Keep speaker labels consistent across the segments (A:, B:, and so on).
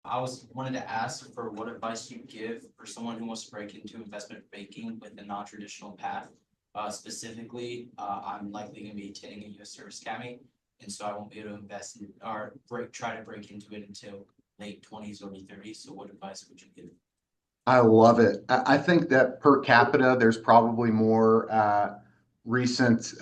A: I was wanted to ask for what advice you give for someone who wants to break into investment banking with a non-traditional path. Specifically, I'm likely going to be attending a U.S. Service Academy, and so I won't be able to invest in or try to break into it until late 20s, early 30s. So, what advice would you give?
B: I love it. I think that per capita, there's probably more recent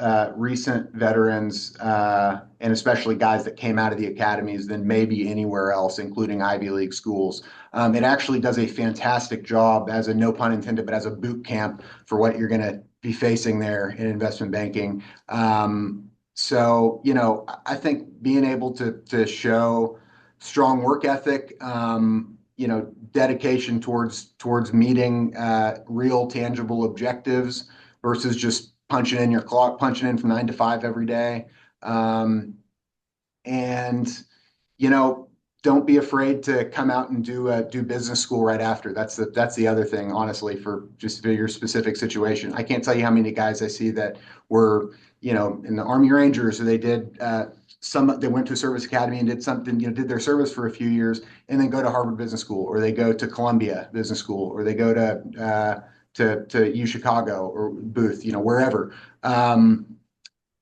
B: veterans, and especially guys that came out of the academies than maybe anywhere else, including Ivy League schools. It actually does a fantastic job as a no pun intended, but as a boot camp for what you're going to be facing there in investment banking. I think being able to show strong work ethic, dedication towards meeting real tangible objectives versus just punching in your clock, punching in from 9 to 5 every day. Um, and you know, don't be afraid to come out and do business school right after. That's the other thing, honestly, for just for your specific situation. I can't tell you how many guys I see that were, in the Army Rangers, or they went to a service academy and did something, did their service for a few years, and then go to Harvard Business School, or they go to Columbia Business School, or they go to U Chicago or Booth, wherever.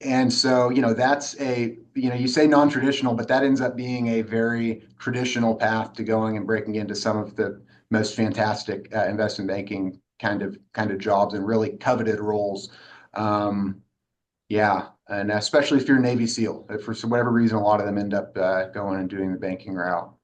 B: And so, you say non-traditional, but that ends up being a very traditional path to going and breaking into some of the most fantastic investment banking kind of jobs and really coveted roles. Um, yeah, and especially if you're a Navy SEAL, for whatever reason, a lot of them end up going and doing the banking route.